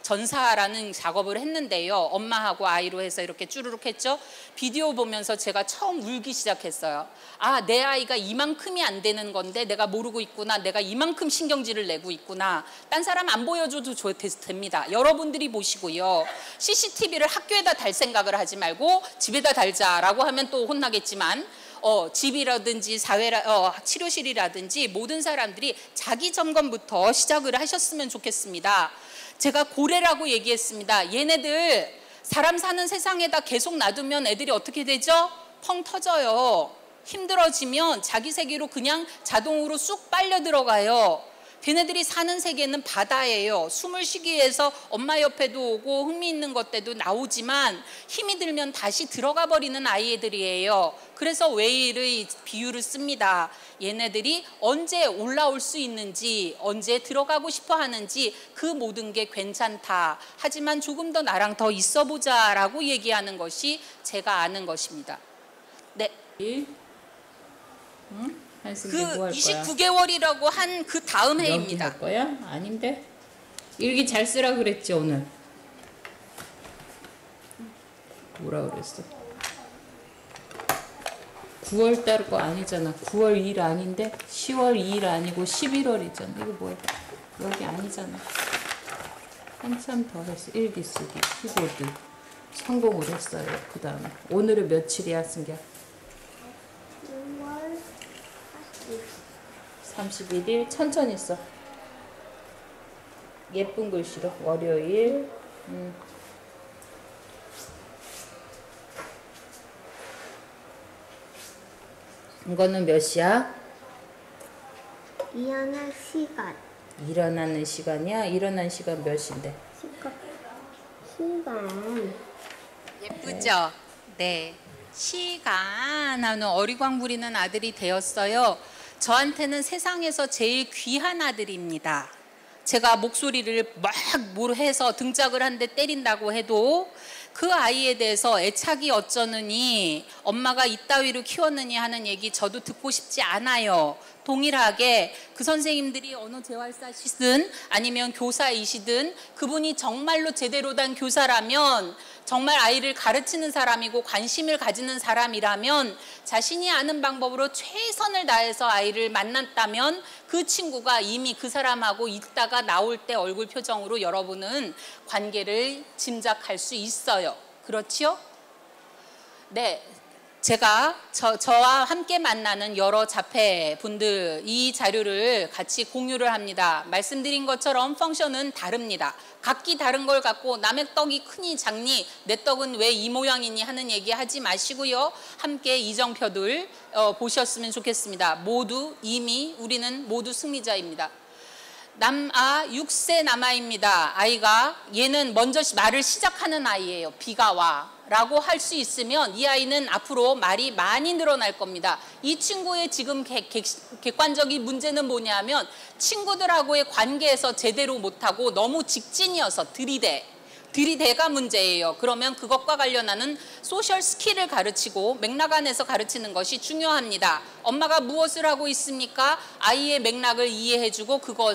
전사라는 작업을 했는데요. 엄마하고 아이로 해서 이렇게 쭈르륵 했죠. 비디오 보면서 제가 처음 울기 시작했어요. 아, 내 아이가 이만큼이 안 되는 건데 내가 모르고 있구나. 내가 이만큼 신경질을 내고 있구나. 딴 사람 안 보여줘도 됩니다. 여러분들이 보시고요. CCTV를 학교에다 달 생각을 하지 말고 집에다 달자라고 하면 또 혼나겠지만 집이라든지 치료실이라든지 모든 사람들이 자기 점검부터 시작을 하셨으면 좋겠습니다. 제가 고래라고 얘기했습니다. 얘네들 사람 사는 세상에다 계속 놔두면 애들이 어떻게 되죠? 펑 터져요. 힘들어지면 자기 세계로 그냥 자동으로 쑥 빨려 들어가요. 걔네들이 사는 세계는 바다예요. 숨을 쉬기 위해서 엄마 옆에도 오고 흥미 있는 것 때도 나오지만 힘이 들면 다시 들어가 버리는 아이들이에요. 그래서 웨일의 비유를 씁니다. 얘네들이 언제 올라올 수 있는지, 언제 들어가고 싶어 하는지 그 모든 게 괜찮다. 하지만 조금 더 나랑 더 있어 보자 라고 얘기하는 것이 제가 아는 것입니다. 네. 그 뭐 29개월이라고 한 그 다음 해입니다. 할 거야? 아닌데? 일기 잘 쓰라 그랬지 오늘. 뭐라 그랬어? 9월 달 거 아니잖아. 9월 2일 아닌데? 10월 2일 아니고 11월이잖아. 이거 뭐야? 여기 아니잖아. 한참 더 했어. 일기 쓰기, 키보드. 성공을 했어요. 그 다음에 오늘은 며칠이야, 승기야? 31일 천천히 써. 예쁜 글씨로 월요일. 이거는 몇 시야? 일어날 시간. 일어나는 시간이야? 일어난 시간 몇 시인데? 시간. 예쁘죠? 네. 시간 하는 어리광 부리는 아들이 되었어요. 저한테는 세상에서 제일 귀한 아들입니다. 제가 목소리를 막 해서 등짝을 한 대 때린다고 해도 그 아이에 대해서 애착이 어쩌느니 엄마가 이따위로 키웠느니 하는 얘기 저도 듣고 싶지 않아요. 동일하게 그 선생님들이 어느 재활사시든 아니면 교사이시든 그분이 정말로 제대로 된 교사라면 정말 아이를 가르치는 사람이고 관심을 가지는 사람이라면 자신이 아는 방법으로 최선을 다해서 아이를 만났다면 그 친구가 이미 그 사람하고 있다가 나올 때 얼굴 표정으로 여러분은 관계를 짐작할 수 있어요. 그렇지요? 네. 제가 저와 함께 만나는 여러 자폐분들 이 자료를 같이 공유를 합니다. 말씀드린 것처럼 펑션은 다릅니다. 각기 다른 걸 갖고 남의 떡이 크니 작니 내 떡은 왜 이 모양이니 하는 얘기 하지 마시고요. 함께 이정표들 보셨으면 좋겠습니다. 이미 우리는 모두 승리자입니다. 남아 6세 남아입니다. 아이가 얘는 먼저 말을 시작하는 아이예요. 비가 와 라고 할 수 있으면 이 아이는 앞으로 말이 많이 늘어날 겁니다. 이 친구의 지금 객관적인 문제는 뭐냐면 친구들하고의 관계에서 제대로 못하고 너무 직진이어서 들이대. 들이대가 문제예요. 그러면 그것과 관련하는 소셜 스킬을 가르치고 맥락 안에서 가르치는 것이 중요합니다. 엄마가 무엇을 하고 있습니까? 아이의 맥락을 이해해주고 그거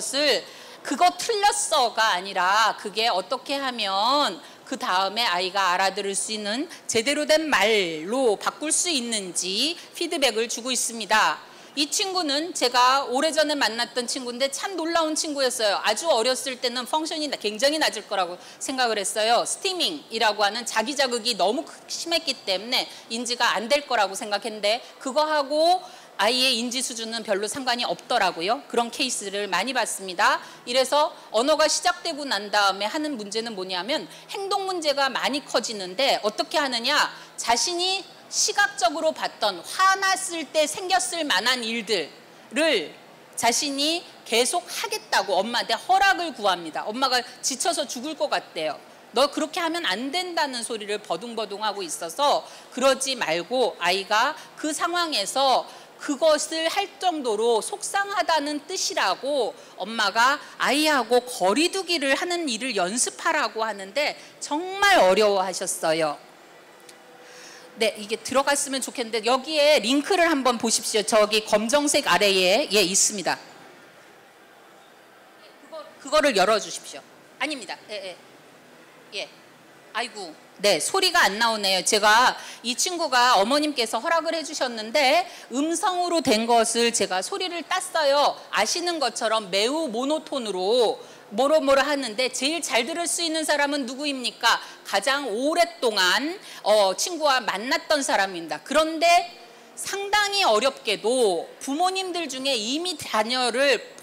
틀렸어가 아니라 그게 어떻게 하면 그 다음에 아이가 알아들을 수 있는 제대로 된 말로 바꿀 수 있는지 피드백을 주고 있습니다. 이 친구는 제가 오래전에 만났던 친구인데 참 놀라운 친구였어요. 아주 어렸을 때는 펑션이 굉장히 낮을 거라고 생각을 했어요. 스티밍이라고 하는 자기 자극이 너무 심했기 때문에 인지가 안 될 거라고 생각했는데 그거하고 아이의 인지 수준은 별로 상관이 없더라고요. 그런 케이스를 많이 봤습니다. 이래서 언어가 시작되고 난 다음에 하는 문제는 뭐냐면 행동 문제가 많이 커지는데 어떻게 하느냐, 자신이 시각적으로 봤던 화났을 때 생겼을 만한 일들을 자신이 계속 하겠다고 엄마한테 허락을 구합니다. 엄마가 지쳐서 죽을 것 같대요. 너 그렇게 하면 안 된다는 소리를 버둥버둥하고 있어서 그러지 말고 아이가 그 상황에서 그것을 할 정도로 속상하다는 뜻이라고 엄마가 아이하고 거리두기를 하는 일을 연습하라고 하는데 정말 어려워하셨어요. 네, 이게 들어갔으면 좋겠는데 여기에 링크를 한번 보십시오. 저기 검정색 아래에 있습니다. 그거를 열어주십시오. 아닙니다. 예. 아이고, 네, 소리가 안 나오네요. 제가 이 친구가 어머님께서 허락을 해주셨는데 음성으로 된 것을 제가 소리를 땄어요. 아시는 것처럼 매우 모노톤으로 뭐로 하는데 제일 잘 들을 수 있는 사람은 누구입니까? 가장 오랫동안 친구와 만났던 사람입니다. 그런데 상당히 어렵게도 부모님들 중에 이미 자녀를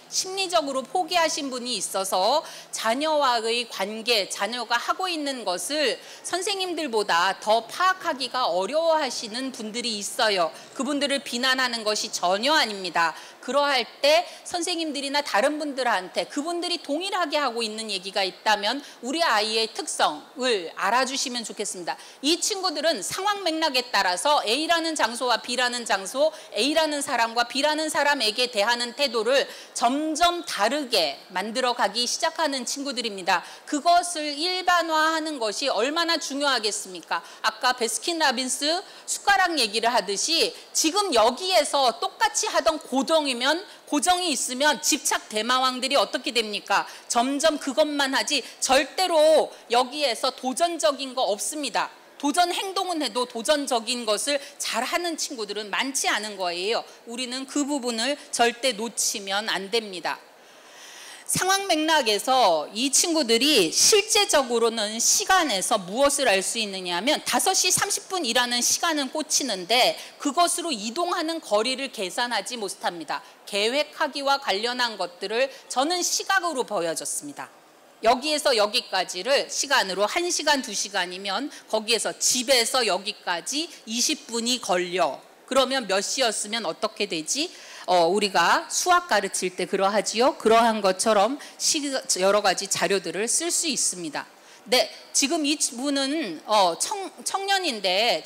심리적으로 포기하신 분이 있어서 자녀와의 관계, 자녀가 하고 있는 것을 선생님들보다 더 파악하기가 어려워하시는 분들이 있어요. 그분들을 비난하는 것이 전혀 아닙니다. 그러할 때 선생님들이나 다른 분들한테 그분들이 동일하게 하고 있는 얘기가 있다면 우리 아이의 특성을 알아주시면 좋겠습니다. 이 친구들은 상황 맥락에 따라서 A라는 장소와 B라는 장소, A라는 사람과 B라는 사람에게 대하는 태도를 점점 다르게 만들어가기 시작하는 친구들입니다. 그것을 일반화하는 것이 얼마나 중요하겠습니까? 아까 베스킨라빈스 숟가락 얘기를 하듯이 지금 여기에서 똑같이 하던 고정이 있으면 집착 대마왕들이 어떻게 됩니까? 점점 그것만 하지 절대로 여기에서 도전적인 거 없습니다. 도전 행동은 해도 도전적인 것을 잘하는 친구들은 많지 않은 거예요. 우리는 그 부분을 절대 놓치면 안 됩니다. 상황 맥락에서 이 친구들이 실제적으로는 시간에서 무엇을 알 수 있느냐 하면 5시 30분이라는 시간은 꽂히는데 그것으로 이동하는 거리를 계산하지 못합니다. 계획하기와 관련한 것들을 저는 시각으로 보여줬습니다. 여기에서 여기까지를 시간으로 1시간, 2시간이면 거기에서 집에서 여기까지 20분이 걸려. 그러면 몇 시였으면 어떻게 되지? 우리가 수학 가르칠 때 그러하지요. 그러한 것처럼 여러 가지 자료들을 쓸 수 있습니다. 네, 지금 이 분은 청년인데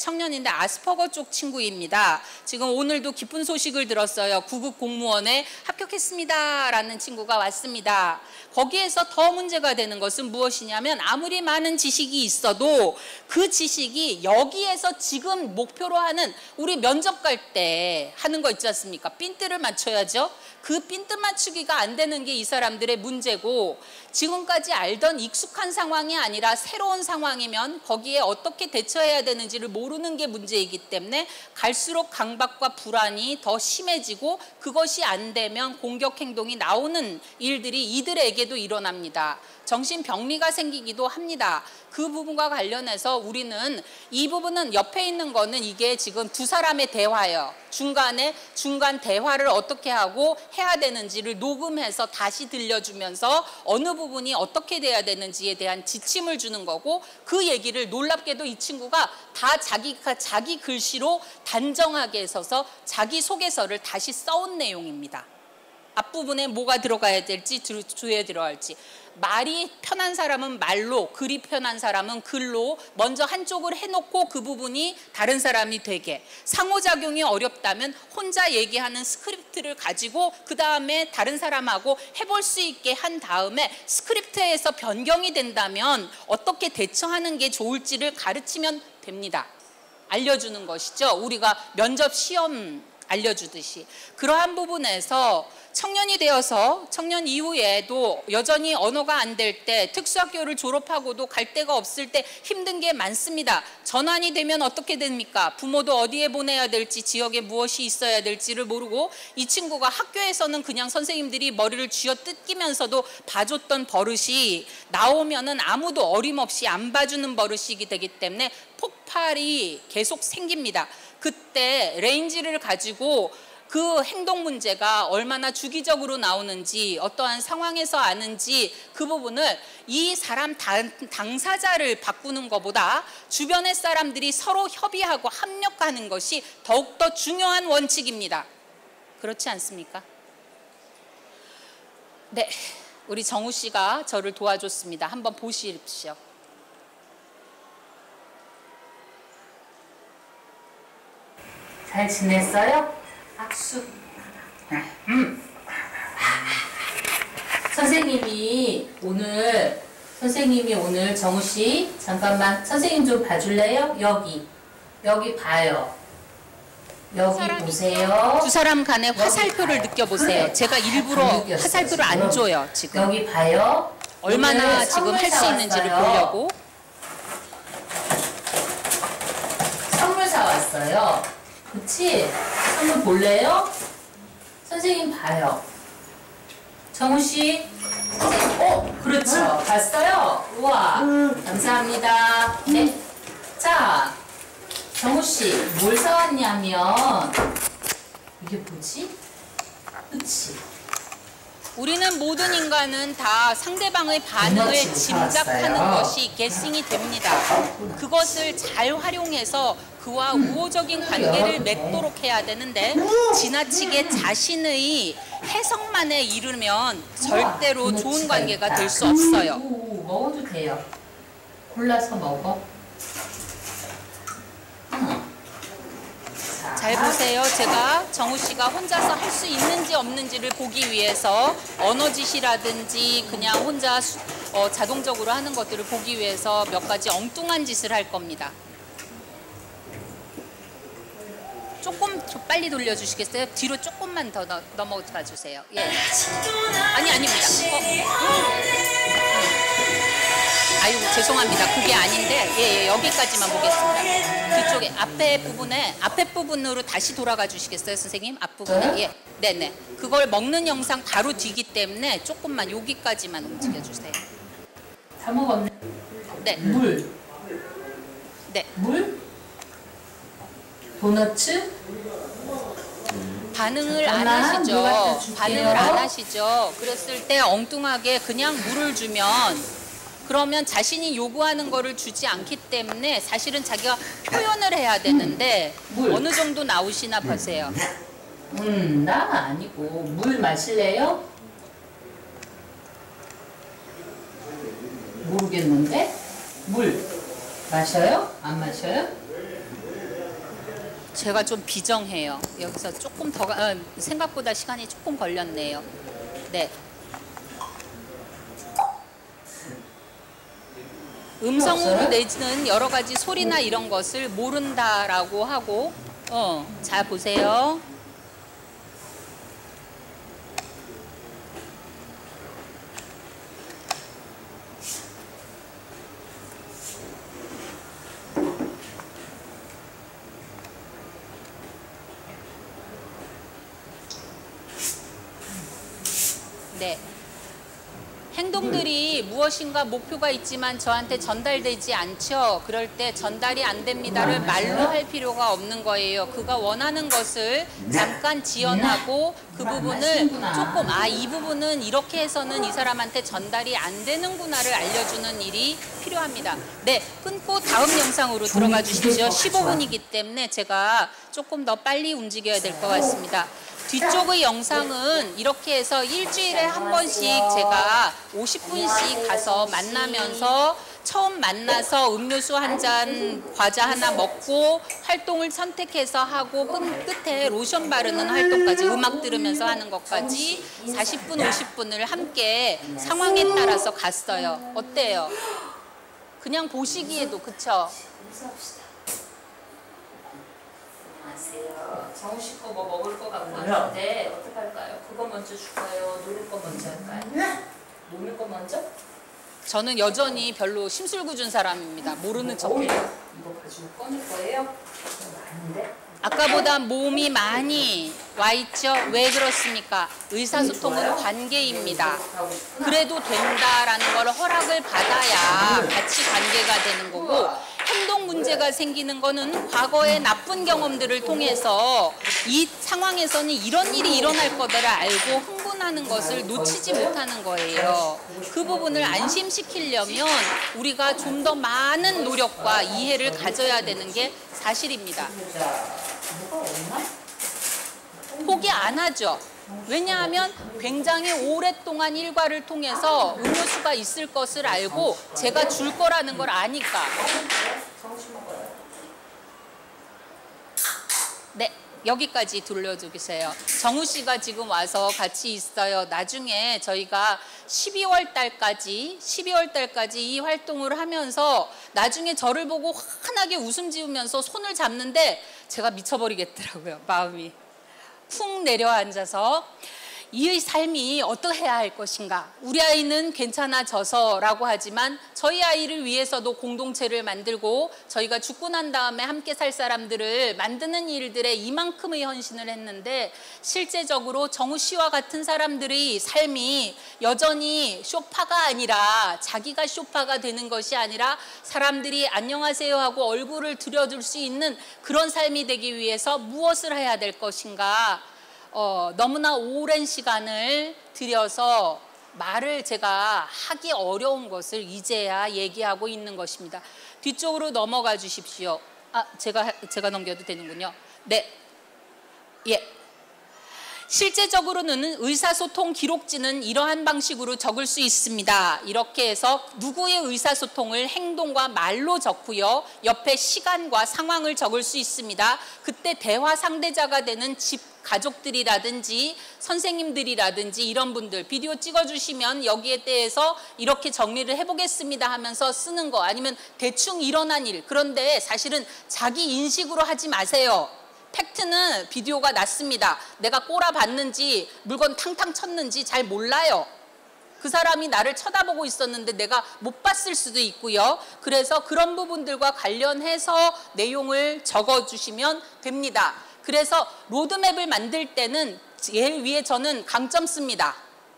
아스퍼거 쪽 친구입니다. 지금 오늘도 기쁜 소식을 들었어요. 9급 공무원에 합격했습니다 라는 친구가 왔습니다. 거기에서 더 문제가 되는 것은 무엇이냐면 아무리 많은 지식이 있어도 그 지식이 여기에서 지금 목표로 하는 우리 면접 갈 때 하는 거 있지 않습니까? 핀트를 맞춰야죠. 그 핀트 맞추기가 안 되는 게 이 사람들의 문제고 지금까지 알던 익숙한 상황이 아니라 새로운 상황이면 거기에 어떻게 대처해야 되는지를 모르는 게 문제이기 때문에 갈수록 강박과 불안이 더 심해지고 그것이 안 되면 공격 행동이 나오는 일들이 이들에게도 일어납니다. 정신병리가 생기기도 합니다. 그 부분과 관련해서 우리는 이 부분은 옆에 있는 거는 이게 지금 두 사람의 대화예요. 중간 대화를 어떻게 하고 해야 되는지를 녹음해서 다시 들려주면서 어느 부분이 어떻게 돼야 되는지에 대한 지침을 주는 거고 그 얘기를 놀랍게도 이 친구가 다 자기 글씨로 단정하게 써서 자기 소개서를 다시 써온 내용입니다. 앞부분에 뭐가 들어가야 될지, 뒤에 들어갈지. 말이 편한 사람은 말로, 글이 편한 사람은 글로 먼저 한쪽을 해놓고 그 부분이 다른 사람이 되게, 상호작용이 어렵다면 혼자 얘기하는 스크립트를 가지고 그 다음에 다른 사람하고 해볼 수 있게 한 다음에 스크립트에서 변경이 된다면 어떻게 대처하는 게 좋을지를 가르치면 됩니다. 알려주는 것이죠. 우리가 면접 시험 알려주듯이. 그러한 부분에서 청년이 되어서 청년 이후에도 여전히 언어가 안 될 때, 특수학교를 졸업하고도 갈 데가 없을 때 힘든 게 많습니다. 전환이 되면 어떻게 됩니까? 부모도 어디에 보내야 될지, 지역에 무엇이 있어야 될지를 모르고, 이 친구가 학교에서는 그냥 선생님들이 머리를 쥐어뜯기면서도 봐줬던 버릇이 나오면은 아무도 어림없이 안 봐주는 버릇이기 되기 때문에 폭발이 계속 생깁니다. 그때 레인지를 가지고 그 행동 문제가 얼마나 주기적으로 나오는지, 어떠한 상황에서 아는지, 그 부분을 이 사람 당사자를 바꾸는 것보다 주변의 사람들이 서로 협의하고 합력하는 것이 더욱더 중요한 원칙입니다. 그렇지 않습니까? 네, 우리 정우 씨가 저를 도와줬습니다. 한번 보십시오. 잘 지냈어요? 악수. 선생님이 오늘 정우 씨 잠깐만 선생님 좀 봐줄래요? 여기 봐요. 여기 보세요. 두 사람 간의 화살표를 느껴보세요. 그래. 제가 일부러 화살표를 안 줘요. 지금 여기 봐요. 얼마나 지금 할 수 있는지를 보려고. 선물 사왔어요. 그치? 선물 볼래요? 선생님 봐요. 정우씨, 선생님, 그렇죠. 봤어요? 우와, 감사합니다. 네. 자, 정우씨, 뭘 사왔냐면, 이게 뭐지? 그치? 우리는 모든 인간은 다 상대방의 반응을 짐작하는 것이 게싱이 됩니다. 그것을 잘 활용해서 그와 우호적인 관계를 맺도록 해야 되는데, 지나치게 자신의 해석만에 이르면 절대로 좋은 관계가 될 수 없어요. 먹어도 돼요. 골라서 먹어. 잘 보세요. 제가 정우 씨가 혼자서 할 수 있는지 없는지를 보기 위해서 언어짓이라든지 그냥 혼자 자동적으로 하는 것들을 보기 위해서 몇 가지 엉뚱한 짓을 할 겁니다. 조금 빨리 돌려주시겠어요? 뒤로 조금만 더 넘어가 주세요. 예. 아닙니다. 아이고 죄송합니다. 그게 아닌데 예, 여기까지만 보겠습니다. 뒤쪽에 앞에 부분으로 다시 돌아가 주시겠어요, 선생님? 앞부분에 예, 네네. 그걸 먹는 영상 바로 뒤기 때문에 조금만 여기까지만 움직여 주세요. 다 먹었네. 네. 물. 네. 물. 도너츠. 반응을 안 하시죠. 반응을 안 하시죠. 그랬을 때 엉뚱하게 그냥 물을 주면, 그러면 자신이 요구하는 거를 주지 않기 때문에 사실은 자기가 표현을 해야 되는데 어느 정도 나오시나 보세요. 나 아니고 물 마실래요? 모르겠는데? 물 마셔요? 안 마셔요? 제가 좀 비정해요. 여기서 조금 더 생각보다 시간이 조금 걸렸네요. 네. 음성으로 내지는 여러 가지 소리나 이런 것을 모른다라고 하고, 자 보세요. 네. 행동들이 무엇인가 목표가 있지만 저한테 전달되지 않죠. 그럴 때 전달이 안 됩니다를 말로 할 필요가 없는 거예요. 그가 원하는 것을 잠깐 지연하고 그 부분을 조금 이 부분은 이렇게 해서는 이 사람한테 전달이 안 되는구나를 알려주는 일이 필요합니다. 네, 끊고 다음 영상으로 들어가 주십시오. 15분이기 때문에 제가 조금 더 빨리 움직여야 될 것 같습니다. 뒤쪽의 영상은 이렇게 해서 일주일에 한 번씩 제가 50분씩 가서 만나면서 처음 만나서 음료수 한 잔, 과자 하나 먹고 활동을 선택해서 하고 끝에 로션 바르는 활동까지 음악 들으면서 하는 것까지 40분, 50분을 함께 상황에 따라서 갔어요. 어때요? 그냥 보시기에도 그쵸? 안녕하세요. 정우 씨 거 뭐 먹을 거 갖고 왔는데 어떻게 할까요? 그거 먼저 줄까요? 노를 거 먼저 할까요? 노를 거 먼저? 저는 여전히 별로 심술궂은 사람입니다. 모르는 척해요. 이거 가지고 꺼낼 거예요? 아닌데? 아까보다 몸이 많이 와 있죠? 왜 그렇습니까? 의사소통은 관계입니다. 그래도 된다라는 걸 허락을 받아야 같이 관계가 되는 거고, 행동 문제가 생기는 거는 과거의 나쁜 경험들을 통해서 이 상황에서는 이런 일이 일어날 거다를 알고 흥분하는 것을 놓치지 못하는 거예요. 그 부분을 안심시키려면 우리가 좀 더 많은 노력과 이해를 가져야 되는 게 사실입니다. 포기 안 하죠. 왜냐하면 굉장히 오랫동안 일과를 통해서 음료수가 있을 것을 알고 제가 줄 거라는 걸 아니까. 네, 여기까지 돌려주세요. 정우 씨가 지금 와서 같이 있어요. 나중에 저희가 12월 달까지 이 활동을 하면서 나중에 저를 보고 환하게 웃음 지으면서 손을 잡는데 제가 미쳐버리겠더라고요. 마음이 쿵 내려앉아서 이의 삶이 어떠해야 할 것인가. 우리 아이는 괜찮아져서라고 하지만 저희 아이를 위해서도 공동체를 만들고 저희가 죽고 난 다음에 함께 살 사람들을 만드는 일들에 이만큼의 헌신을 했는데, 실제적으로 정우 씨와 같은 사람들의 삶이 여전히 쇼파가 아니라, 자기가 쇼파가 되는 것이 아니라 사람들이 안녕하세요 하고 얼굴을 들여줄 수 있는 그런 삶이 되기 위해서 무엇을 해야 될 것인가. 너무나 오랜 시간을 들여서 말을 제가 하기 어려운 것을 이제야 얘기하고 있는 것입니다. 뒤쪽으로 넘어가 주십시오. 제가 넘겨도 되는군요. 네. 예. 실제적으로는 의사소통 기록지는 이러한 방식으로 적을 수 있습니다. 이렇게 해서 누구의 의사소통을 행동과 말로 적고요. 옆에 시간과 상황을 적을 수 있습니다. 그때 대화 상대자가 되는 가족들이라든지 선생님들이라든지 이런 분들 비디오 찍어주시면 여기에 대해서 이렇게 정리를 해보겠습니다 하면서 쓰는 거, 아니면 대충 일어난 일, 그런데 사실은 자기 인식으로 하지 마세요. 팩트는 비디오가 낫습니다. 내가 꼬라봤는지 물건 탕탕 쳤는지 잘 몰라요. 그 사람이 나를 쳐다보고 있었는데 내가 못 봤을 수도 있고요. 그래서 그런 부분들과 관련해서 내용을 적어주시면 됩니다. 그래서 로드맵을 만들 때는 제일 위에 저는 강점 씁니다.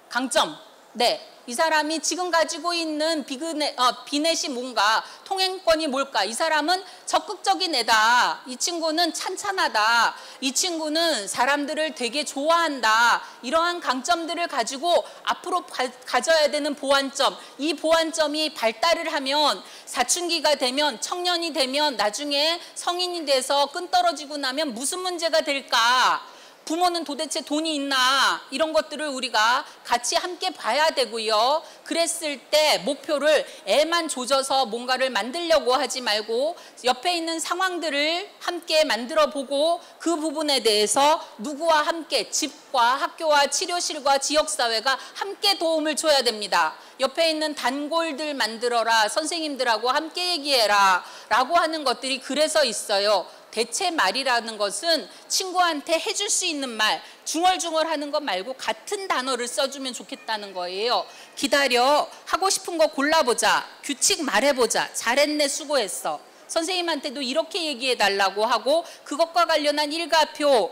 강점. 네. 이 사람이 지금 가지고 있는 비넷이 뭔가, 통행권이 뭘까? 이 사람은 적극적인 애다. 이 친구는 찬찬하다. 이 친구는 사람들을 되게 좋아한다. 이러한 강점들을 가지고 앞으로 가져야 되는 보완점, 이 보완점이 발달을 하면 사춘기가 되면, 청년이 되면, 나중에 성인이 돼서 끈 떨어지고 나면 무슨 문제가 될까? 부모는 도대체 돈이 있나? 이런 것들을 우리가 같이 함께 봐야 되고요. 그랬을 때 목표를 애만 조져서 뭔가를 만들려고 하지 말고 옆에 있는 상황들을 함께 만들어 보고 그 부분에 대해서 누구와 함께, 집과 학교와 치료실과 지역사회가 함께 도움을 줘야 됩니다. 옆에 있는 단골들 만들어라, 선생님들하고 함께 얘기해라 라고 하는 것들이 그래서 있어요. 대체 말이라는 것은 친구한테 해줄 수 있는 말, 중얼중얼 하는 것 말고 같은 단어를 써주면 좋겠다는 거예요. 기다려, 하고 싶은 거 골라보자, 규칙 말해보자, 잘했네, 수고했어. 선생님한테도 이렇게 얘기해달라고 하고 그것과 관련한 일과표,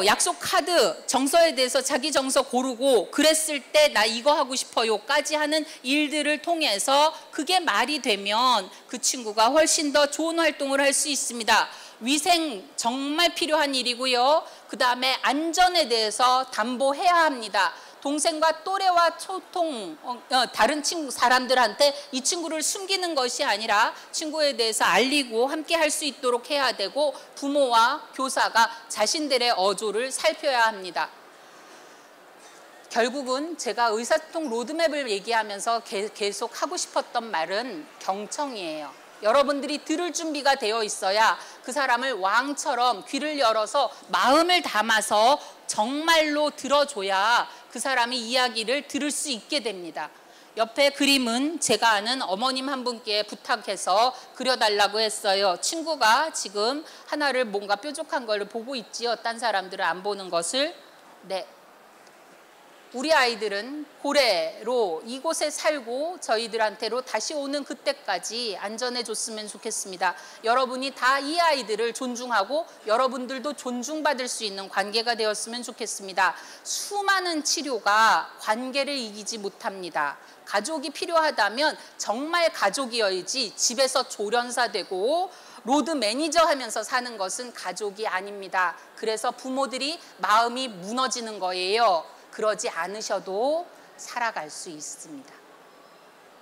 약속 카드, 정서에 대해서 자기 정서 고르고, 그랬을 때 나 이거 하고 싶어요까지 하는 일들을 통해서 그게 말이 되면 그 친구가 훨씬 더 좋은 활동을 할 수 있습니다. 위생 정말 필요한 일이고요. 그 다음에 안전에 대해서 담보해야 합니다. 동생과 또래와 소통, 다른 친구 사람들한테 이 친구를 숨기는 것이 아니라 친구에 대해서 알리고 함께 할 수 있도록 해야 되고, 부모와 교사가 자신들의 어조를 살펴야 합니다. 결국은 제가 의사소통 로드맵을 얘기하면서 계속 하고 싶었던 말은 경청이에요. 여러분들이 들을 준비가 되어 있어야 그 사람을 왕처럼 귀를 열어서 마음을 담아서 정말로 들어줘야 그 사람이 이야기를 들을 수 있게 됩니다. 옆에 그림은 제가 아는 어머님 한 분께 부탁해서 그려달라고 했어요. 친구가 지금 하나를 뭔가 뾰족한 걸 보고 있지요. 딴 사람들은 안 보는 것을. 네. 우리 아이들은 고래로 이곳에 살고 저희들한테로 다시 오는 그때까지 안전해줬으면 좋겠습니다. 여러분이 다 이 아이들을 존중하고 여러분들도 존중받을 수 있는 관계가 되었으면 좋겠습니다. 수많은 치료가 관계를 이기지 못합니다. 가족이 필요하다면 정말 가족이어야지 집에서 조련사 되고 로드 매니저 하면서 사는 것은 가족이 아닙니다. 그래서 부모들이 마음이 무너지는 거예요. 그러지 않으셔도 살아갈 수 있습니다.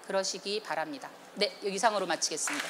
그러시기 바랍니다. 네, 이상으로 마치겠습니다.